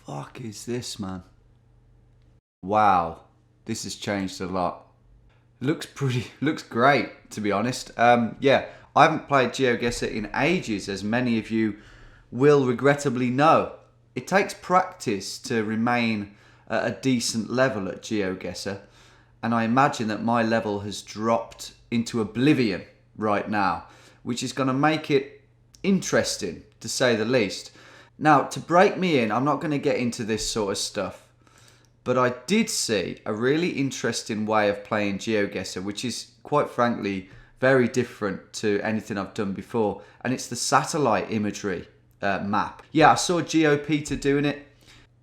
fuck is this, man? Wow, this has changed a lot. Looks great, to be honest. Yeah, I haven't played GeoGuessr in ages, as many of you will regrettably know. It takes practice to remain at a decent level at GeoGuessr, and I imagine that my level has dropped into oblivion right now, which is going to make it interesting, to say the least. Now, to break me in, I'm not going to get into this sort of stuff, but I did see a really interesting way of playing GeoGuessr, which is, quite frankly, very different to anything I've done before, and it's the satellite imagery map. Yeah, I saw GeoPeter doing it,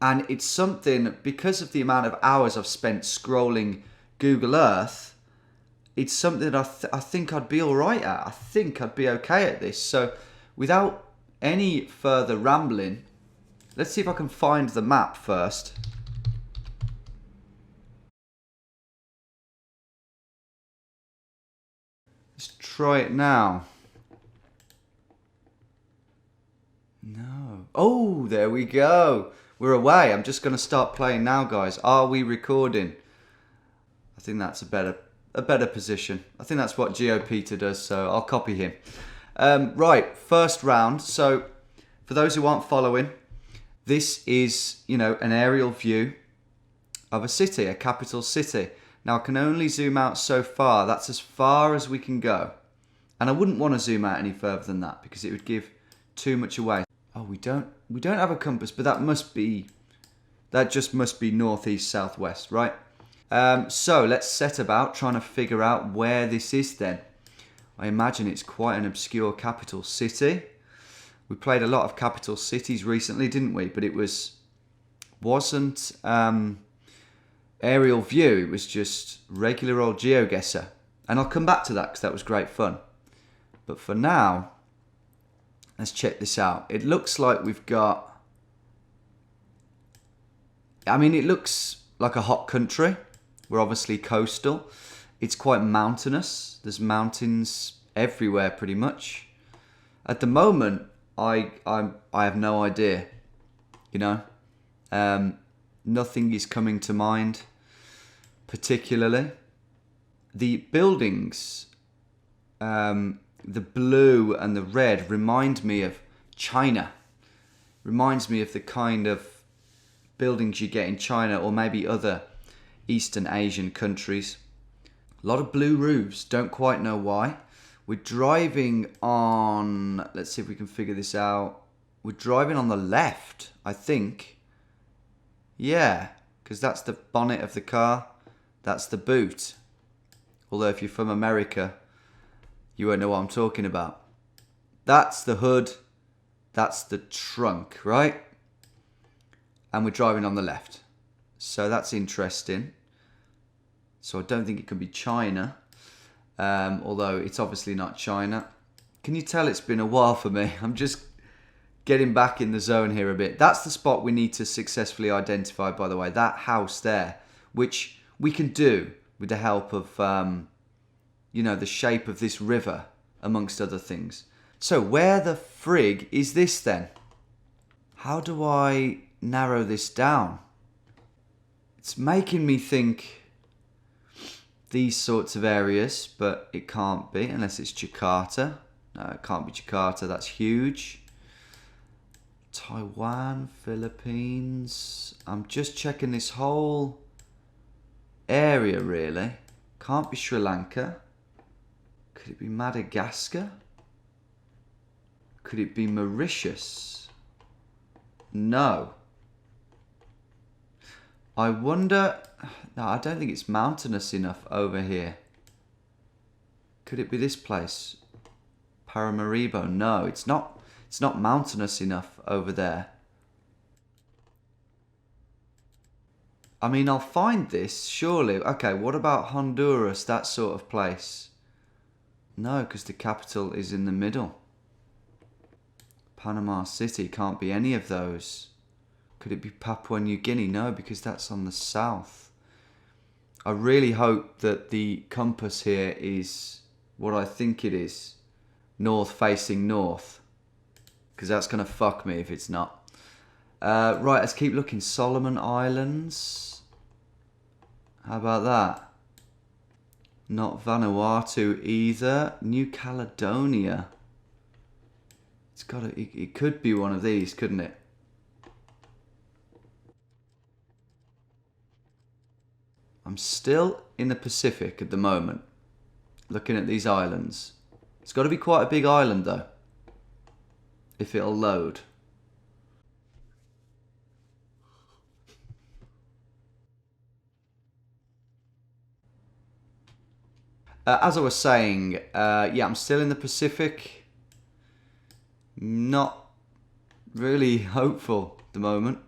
and it's something, because of the amount of hours I've spent scrolling Google Earth, it's something that I think I'd be alright at. I think I'd be okay at this. So, without any further rambling, let's see if I can find the map first. Let's try it now. No. Oh, there we go. We're away. I'm just going to start playing now, guys. Are we recording? I think that's a better position. I think that's what GeoPeter does, so I'll copy him. Right, first round. So, for those who aren't following, this is, an aerial view of a city, a capital city. Now, I can only zoom out so far. That's as far as we can go. And I wouldn't want to zoom out any further than that because it would give too much away. Oh, we don't have a compass, but that just must be northeast, southwest, right? So let's set about trying to figure out where this is then. I imagine it's quite an obscure capital city. We played a lot of capital cities recently, didn't we? But it wasn't aerial view. It was just regular old GeoGuessr. And I'll come back to that because that was great fun. But for now, let's check this out. It looks like we've got... it looks like a hot country. We're obviously coastal. It's quite mountainous. There's mountains everywhere pretty much. At the moment, I have no idea. Nothing is coming to mind particularly. The buildings, the blue and the red, remind me of China. Reminds me of the kind of buildings you get in China or maybe other Eastern Asian countries. A lot of blue roofs, don't quite know why. We're driving on, let's see if we can figure this out. We're driving on the left, I think. Yeah, because that's the bonnet of the car. That's the boot. Although if you're from America, you won't know what I'm talking about. That's the hood. That's the trunk, right? And we're driving on the left. So that's interesting. So I don't think it can be China. Although it's obviously not China. Can you tell it's been a while for me? I'm just getting back in the zone here a bit. That's the spot we need to successfully identify, by the way. That house there, which we can do with the help of, the shape of this river, amongst other things. So where the frig is this then? How do I narrow this down? It's making me think these sorts of areas, but it can't be unless it's Jakarta. No, it can't be Jakarta. That's huge. Taiwan, Philippines. I'm just checking this whole area, really. Can't be Sri Lanka. Could it be Madagascar? Could it be Mauritius? No. I wonder... No, I don't think it's mountainous enough over here. Could it be this place? Paramaribo? No, it's not. It's not mountainous enough over there. I'll find this, surely. Okay, what about Honduras, that sort of place? No, because the capital is in the middle. Panama City, can't be any of those. Could it be Papua New Guinea? No, because that's on the south. I really hope that the compass here is what I think it is. North facing north. Because that's going to fuck me if it's not. Right, let's keep looking. Solomon Islands. How about that? Not Vanuatu either. New Caledonia. It's got to, it could be one of these, couldn't it? I'm still in the Pacific at the moment, looking at these islands. It's got to be quite a big island though, if it'll load. As I was saying, yeah, I'm still in the Pacific. Not really hopeful at the moment.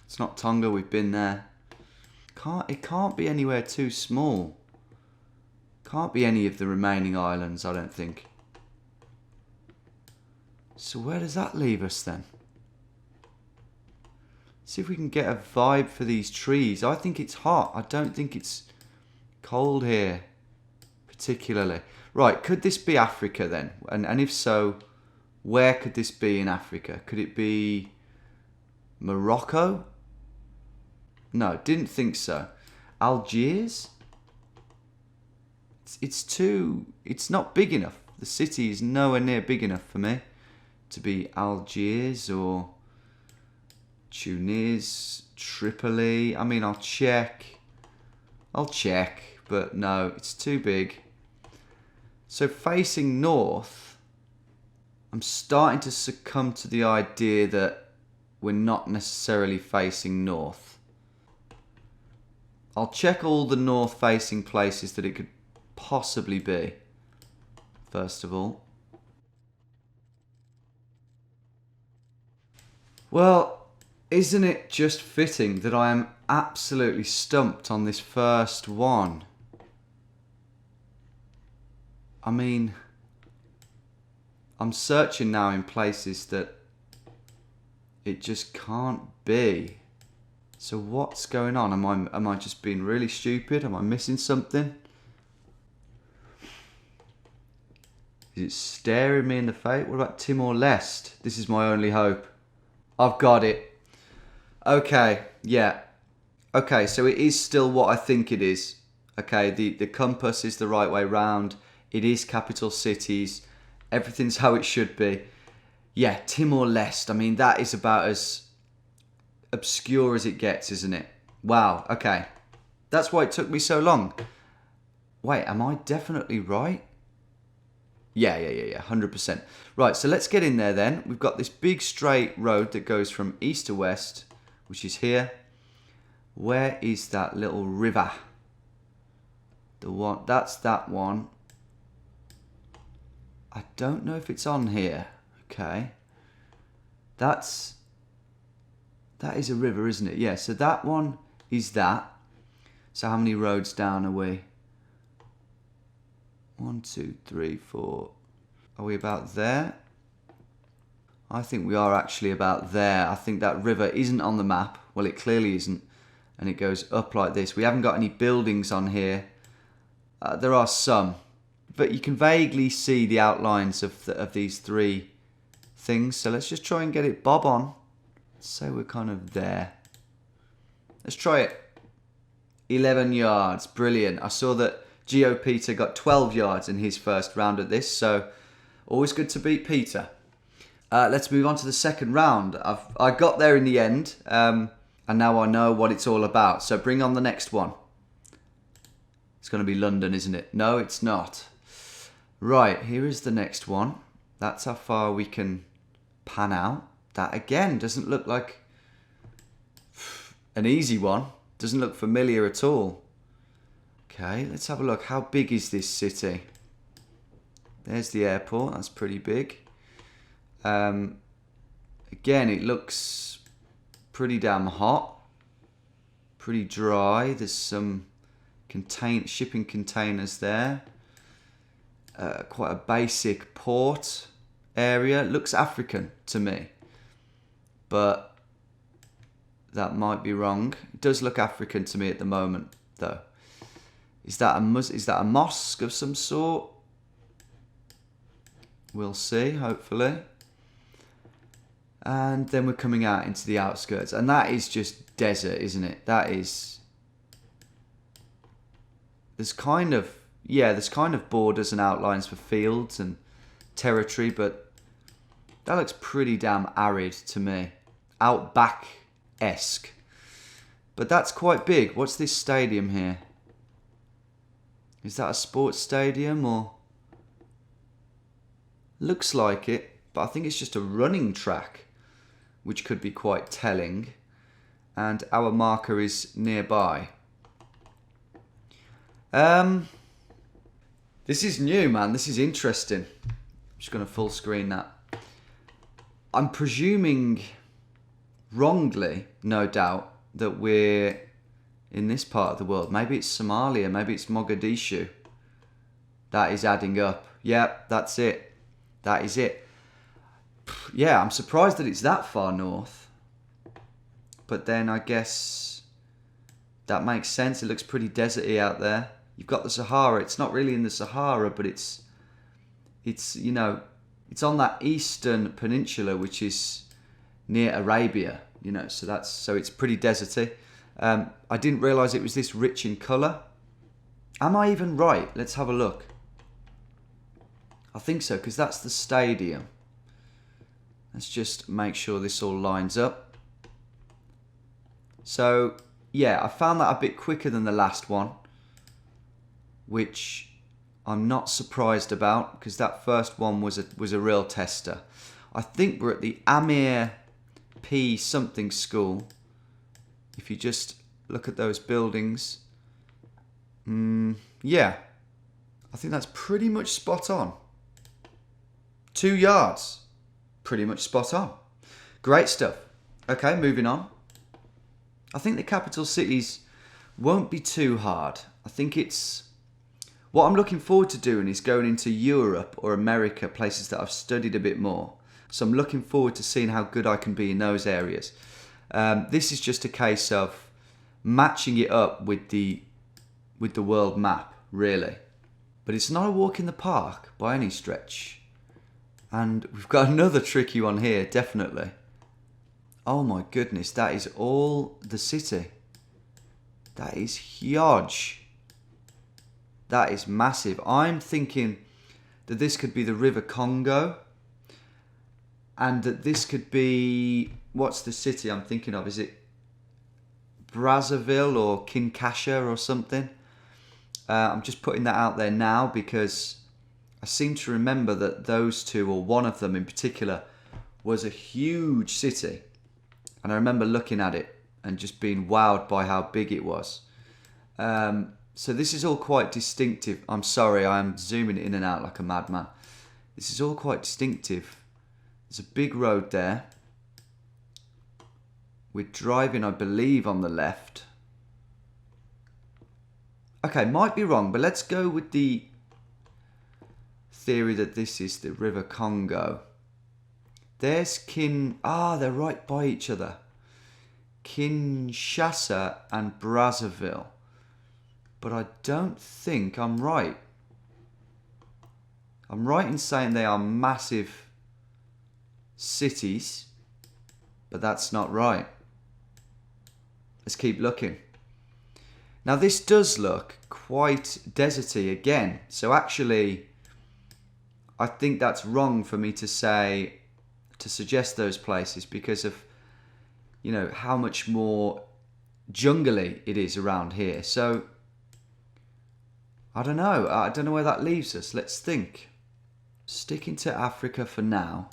It's not Tonga, we've been there. It can't be anywhere too small. Can't be any of the remaining islands, I don't think. So where does that leave us then? See if we can get a vibe for these trees. I think it's hot. I don't think it's cold here, particularly. Right, could this be Africa then? And if so, where could this be in Africa? Could it be Morocco? No, didn't think so. Algiers? It's not big enough. The city is nowhere near big enough for me to be Algiers or Tunis, Tripoli. I mean, I'll check, but no, it's too big. So facing north, I'm starting to succumb to the idea that we're not necessarily facing north. I'll check all the north-facing places that it could possibly be, first of all. Well, isn't it just fitting that I am absolutely stumped on this first one? I mean, I'm searching now in places that it just can't be. So what's going on? Am I just being really stupid? Am I missing something? Is it staring me in the face? What about Timor-Leste? This is my only hope. I've got it. Okay, yeah. Okay, so it is still what I think it is. Okay, the compass is the right way round. It is capital cities. Everything's how it should be. Yeah, Timor-Leste. I mean, that is about as obscure as it gets, isn't it? Wow, okay. That's why it took me so long. Wait, am I definitely right? Yeah, 100%. Right, so let's get in there then. We've got this big straight road that goes from east to west, which is here. Where is that little river? The one, that's that one. I don't know if it's on here. Okay. That is a river, isn't it? Yeah, so that one is that. So how many roads down are we? 1, 2, 3, 4. Are we about there? I think we are actually about there. I think that river isn't on the map. Well, it clearly isn't. And it goes up like this. We haven't got any buildings on here. There are some. But you can vaguely see the outlines of these three things. So let's just try and get it bob on. So we're kind of there. Let's try it. 11 yards. Brilliant. I saw that Peter got 12 yards in his first round at this. So always good to beat Peter. Let's move on to the second round. I got there in the end. And now I know what it's all about. So bring on the next one. It's going to be London, isn't it? No, it's not. Right, here is the next one. That's how far we can pan out. That again doesn't look like an easy one. Doesn't look familiar at all. Okay, let's have a look. How big is this city? There's the airport. That's pretty big. Again, it looks pretty damn hot. Pretty dry. There's some shipping containers there. Quite a basic port area. Looks African to me, but that might be wrong. It does look African to me at the moment, though. Is that a mosque of some sort? We'll see, hopefully. And then we're coming out into the outskirts. And that is just desert, isn't it? That is... There's kind of borders and outlines for fields and territory, but that looks pretty damn arid to me. Outback-esque. But that's quite big. What's this stadium here? Is that a sports stadium or... Looks like it, but I think it's just a running track, which could be quite telling. And our marker is nearby. This is new, man. This is interesting. I'm just going to full screen that. I'm presuming, wrongly, no doubt, that we're in this part of the world. Maybe it's Somalia, maybe it's Mogadishu. That is adding up. Yep, that's it. That is it. Yeah, I'm surprised that it's that far north. But then I guess that makes sense. It looks pretty deserty out there. You've got the Sahara. It's not really in the Sahara, but it's you know, it's on that eastern peninsula, which is near Arabia, you know, so it's pretty deserty. I didn't realise it was this rich in colour. Am I even right? Let's have a look. I think so, because that's the stadium. Let's just make sure this all lines up. So, yeah, I found that a bit quicker than the last one, which I'm not surprised about, because that first one was a real tester. I think we're at the Amir P something school. If you just look at those buildings, yeah, I think that's pretty much spot on. 2 yards, pretty much spot on. Great stuff. Okay, moving on. I think the capital cities won't be too hard. I think it's... What I'm looking forward to doing is going into Europe or America, places that I've studied a bit more. So I'm looking forward to seeing how good I can be in those areas. This is just a case of matching it up with the world map, really. But it's not a walk in the park by any stretch. And we've got another tricky one here, definitely. Oh my goodness, that is all the city. That is huge. That is massive. I'm thinking that this could be the River Congo. And that this could be... What's the city I'm thinking of? Is it Brazzaville or Kinshasa or something? I'm just putting that out there now because I seem to remember that those two, or one of them in particular, was a huge city. And I remember looking at it and just being wowed by how big it was. So this is all quite distinctive. I'm sorry, I'm zooming in and out like a madman. This is all quite distinctive. There's a big road there. We're driving, I believe, on the left. Okay, might be wrong, but let's go with the theory that this is the River Congo. There's they're right by each other. Kinshasa and Brazzaville. But I don't think I'm right. I'm right in saying they are massive cities, but that's not right. Let's keep looking. Now this does look quite deserty again. So actually, I think that's wrong for me to suggest those places because of, you know, how much more jungly it is around here. So I don't know. I don't know where that leaves us. Let's think. Sticking to Africa for now.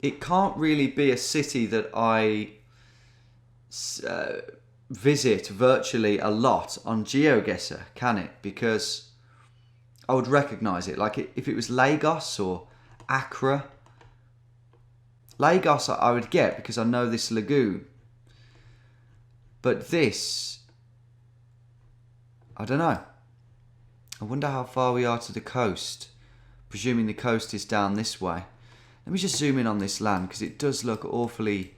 It can't really be a city that I visit virtually a lot on GeoGuessr, can it? Because I would recognise it. Like if it was Lagos or Accra. Lagos I would get because I know this lagoon. But this, I don't know. I wonder how far we are to the coast. Presuming the coast is down this way. Let me just zoom in on this land because it does look awfully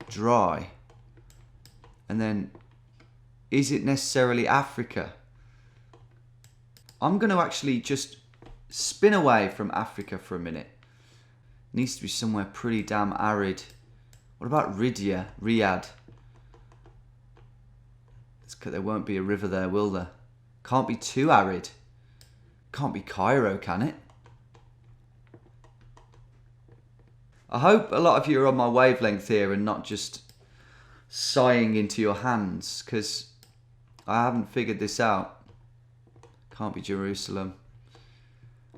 dry. And then, is it necessarily Africa? I'm going to actually just spin away from Africa for a minute. Needs to be somewhere pretty damn arid. What about Riyadh? There won't be a river there, will there? Can't be too arid. Can't be Cairo, can it? I hope a lot of you are on my wavelength here and not just sighing into your hands, because I haven't figured this out. Can't be Jerusalem.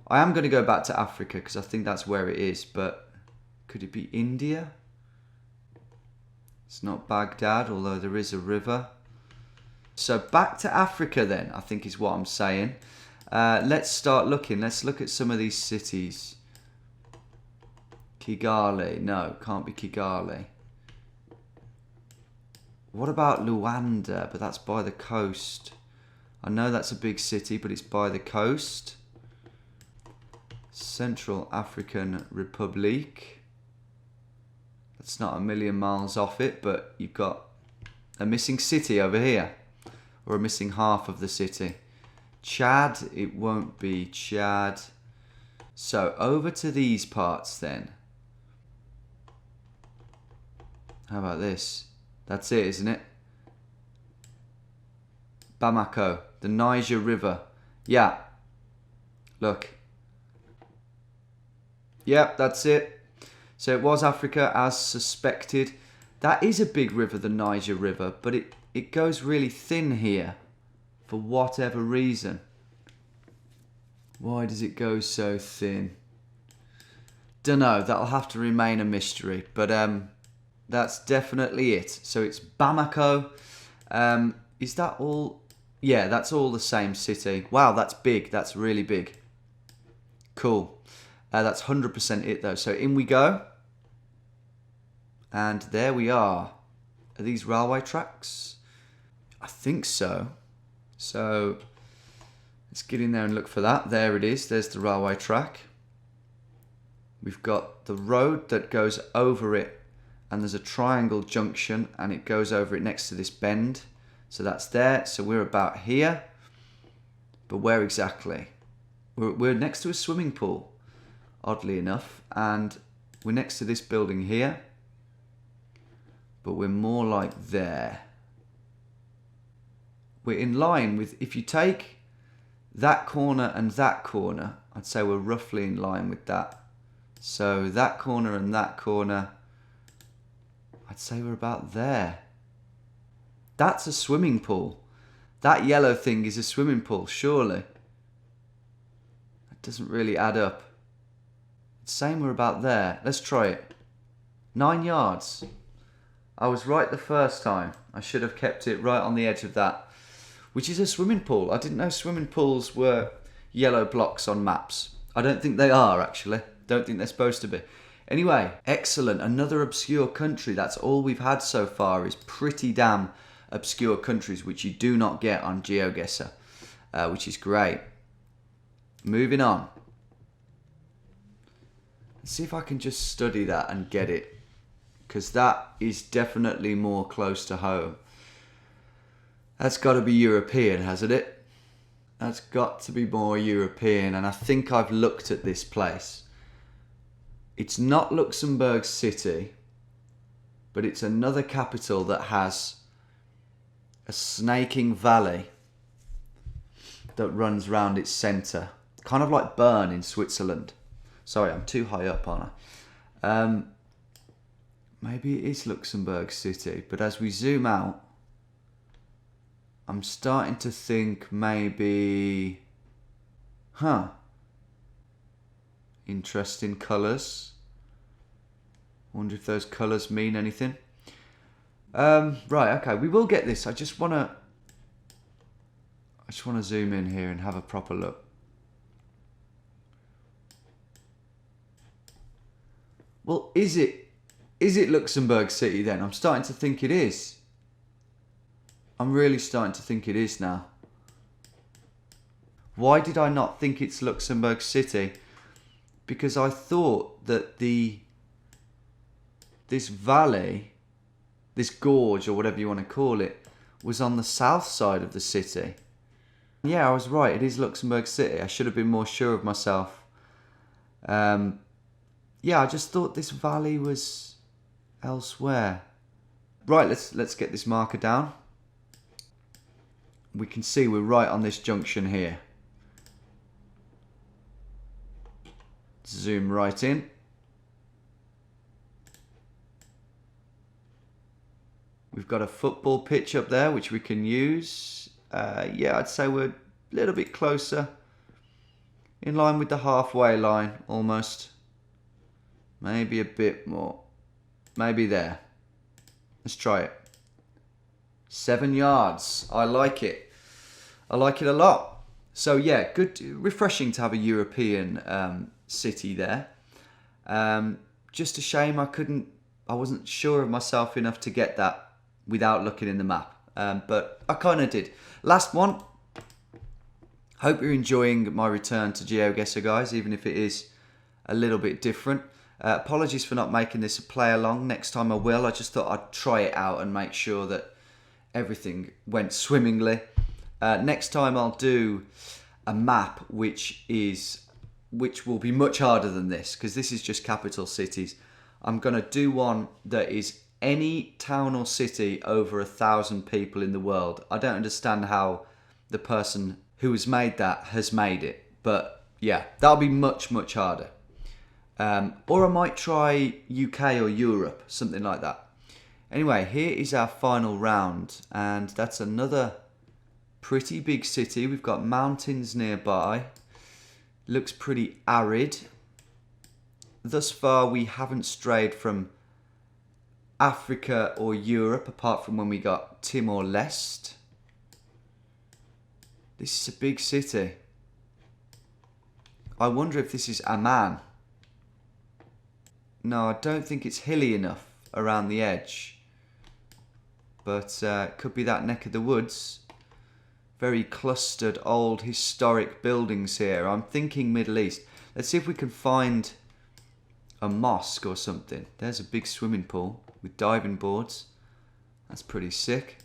I am going to go back to Africa because I think that's where it is, but could it be India? It's not Baghdad, although there is a river. So back to Africa then, I think is what I'm saying. Let's start looking. Let's look at some of these cities. Kigali. No, can't be Kigali. What about Luanda? But that's by the coast. I know that's a big city, but it's by the coast. Central African Republic. That's not a million miles off it, but you've got a missing city over here. Or a missing half of the city. Chad, it won't be Chad. So over to these parts then. How about this? That's it, isn't it? Bamako, the Niger River. Yeah. Look. Yep, that's it. So it was Africa as suspected. That is a big river, the Niger River, but it goes really thin here for whatever reason. Why does it go so thin? Dunno, that'll have to remain a mystery, but that's definitely it. So it's Bamako. Is that all? Yeah, that's all the same city. Wow, that's big. That's really big. Cool. That's 100% it though. So in we go. And there we are. Are these railway tracks? I think so. So let's get in there and look for that. There it is. There's the railway track. We've got the road that goes over it, and there's a triangle junction and it goes over it next to this bend. So that's there. So we're about here. But where exactly? We're next to a swimming pool, oddly enough, and we're next to this building here. But we're more like there. We're in line with, if you take that corner and that corner, I'd say we're roughly in line with that. So that corner and that corner, I'd say we're about there. That's a swimming pool. That yellow thing is a swimming pool, surely. That doesn't really add up. It's saying we're about there. Let's try it. 9 yards. I was right the first time. I should have kept it right on the edge of that. Which is a swimming pool. I didn't know swimming pools were yellow blocks on maps. I don't think they are, actually. Don't think they're supposed to be. Anyway, excellent. Another obscure country. That's all we've had so far is pretty damn obscure countries, which you do not get on GeoGuessr, which is great. Moving on. Let's see if I can just study that and get it, because that is definitely more close to home. That's got to be European, hasn't it? That's got to be more European, and I think I've looked at this place. It's not Luxembourg City, but it's another capital that has a snaking valley that runs round its centre. Kind of like Bern in Switzerland. Sorry, I'm too high up, aren't I? Maybe it is Luxembourg City, but as we zoom out, I'm starting to think maybe... Interesting colours. Wonder if those colours mean anything. Right, okay, we will get this. I just wanna zoom in here and have a proper look. Well, is it Luxembourg City then? I'm starting to think it is. I'm really starting to think it is now. Why did I not think it's Luxembourg City? Because I thought that this valley, this gorge or whatever you want to call it, was on the south side of the city. Yeah, I was right. It is Luxembourg City. I should have been more sure of myself. Yeah, I just thought this valley was elsewhere. Right, let's get this marker down. We can see we're right on this junction here. Zoom right in. We've got a football pitch up there which we can use. Yeah, I'd say we're a little bit closer. In line with the halfway line, almost. Maybe a bit more. Maybe there. Let's try it. 7 yards. I like it. I like it a lot. So yeah, good, refreshing to have a European city there. Just a shame I wasn't sure of myself enough to get that without looking in the map. But I kind of did. Last one. Hope you're enjoying my return to Geoguessr, guys, even if it is a little bit different. Apologies for not making this a play along. Next time I will. I just thought I'd try it out and make sure that everything went swimmingly. Next time I'll do a map which will be much harder than this, because this is just capital cities. I'm going to do one that is any town or city over 1,000 people in the world. I don't understand how the person who has made that has made it. But yeah, that'll be much, much harder. Or I might try UK or Europe, something like that. Anyway, here is our final round. And that's another pretty big city. We've got mountains nearby. Looks pretty arid. Thus far, we haven't strayed from Africa or Europe, apart from when we got Timor-Leste. This is a big city. I wonder if this is Amman. No, I don't think it's hilly enough around the edge. But it could be that neck of the woods. Very clustered, old, historic buildings here. I'm thinking Middle East. Let's see if we can find a mosque or something. There's a big swimming pool with diving boards. That's pretty sick.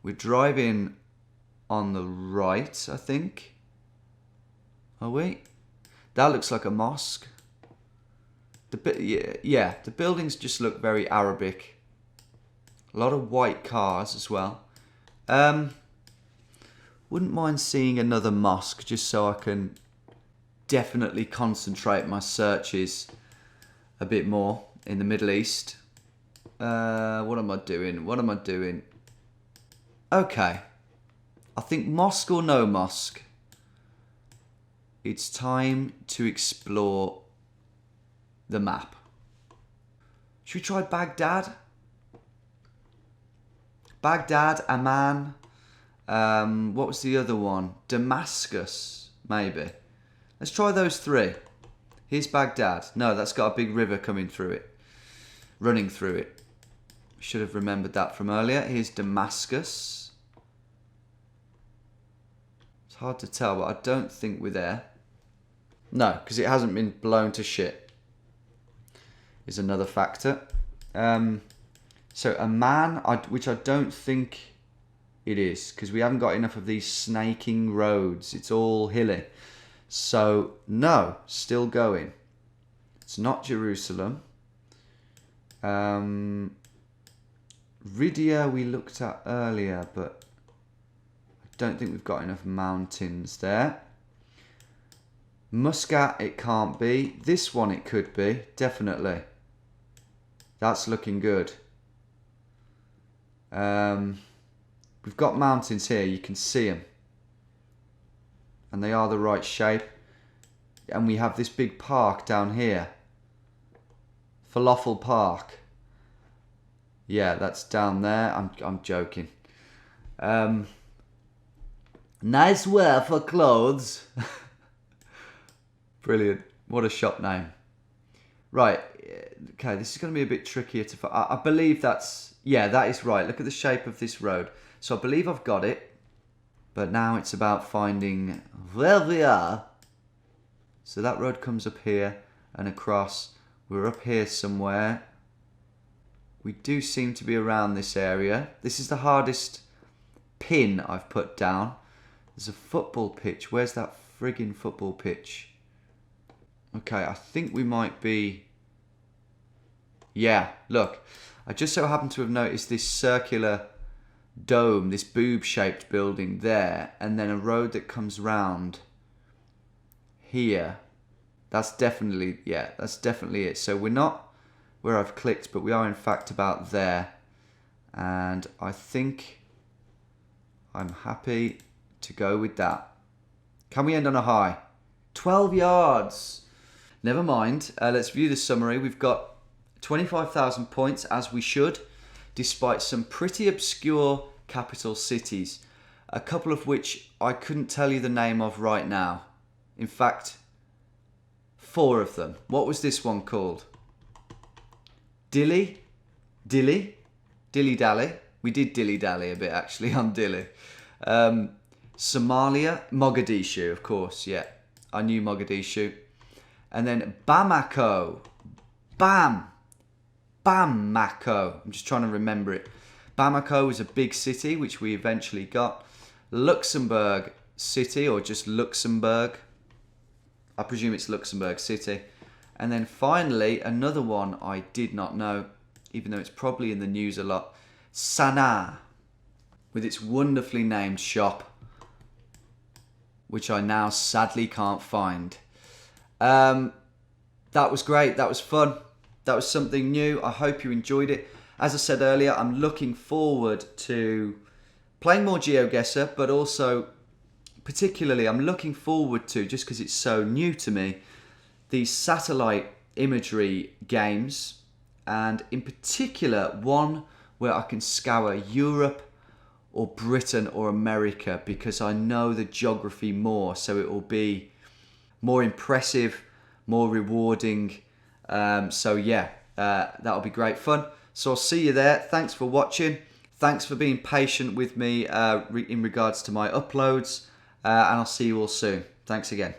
We're driving on the right, I think. Are we? That looks like a mosque. Yeah, the buildings just look very Arabic. A lot of white cars as well. Wouldn't mind seeing another mosque just so I can definitely concentrate my searches a bit more in the Middle East. What am I doing? Okay. I think mosque or no mosque, it's time to explore the map. Should we try Baghdad? Baghdad, Amman. What was the other one? Damascus, maybe. Let's try those three. Here's Baghdad. No, that's got a big river coming through it. Running through it. Should have remembered that from earlier. Here's Damascus. It's hard to tell, but I don't think we're there. No, because it hasn't been blown to shit. Is another factor. So Amman, which I don't think it is, because we haven't got enough of these snaking roads. It's all hilly. So no, still going. It's not Jerusalem. Riyadh we looked at earlier, but I don't think we've got enough mountains there. Muscat it can't be. This one it could be, definitely. That's looking good. We've got mountains here, you can see them. And they are the right shape. And we have this big park down here. Falafel Park. Yeah, that's down there. I'm joking. Nice wear for clothes. Brilliant. What a shop name. Right. Okay, this is going to be a bit trickier to find. I believe that's... Yeah, that is right. Look at the shape of this road. So I believe I've got it. But now it's about finding where we are. So that road comes up here and across. We're up here somewhere. We do seem to be around this area. This is the hardest pin I've put down. There's a football pitch. Where's that friggin' football pitch? Okay, I think we might be Yeah, look, I just so happen to have noticed this circular dome, this boob-shaped building there, and then a road that comes round here. That's definitely it. So we're not where I've clicked, but we are in fact about there. And I think I'm happy to go with that. Can we end on a high? 12 yards. Never mind. Let's view the summary. We've got 25,000 points, as we should, despite some pretty obscure capital cities, a couple of which I couldn't tell you the name of right now. In fact, 4 of them. What was this one called? Dili? Dili Dali. We did Dilly Dally a bit actually on Dili. Somalia, Mogadishu, of course, yeah. I knew Mogadishu. And then Bamako. Bamako. I'm just trying to remember it. Bamako was a big city, which we eventually got. Luxembourg City, or just Luxembourg. I presume it's Luxembourg City. And then finally, another one I did not know, even though it's probably in the news a lot. Sanaa, with its wonderfully named shop, which I now sadly can't find. That was great. That was fun. That was something new. I hope you enjoyed it. As I said earlier, I'm looking forward to playing more Geoguessr, but also particularly I'm looking forward to, just because it's so new to me, these satellite imagery games, and in particular one where I can scour Europe or Britain or America, because I know the geography more, so it will be more impressive, more rewarding. So yeah, that'll be great fun. So I'll see you there. Thanks for watching. Thanks for being patient with me in regards to my uploads, and I'll see you all soon. Thanks again.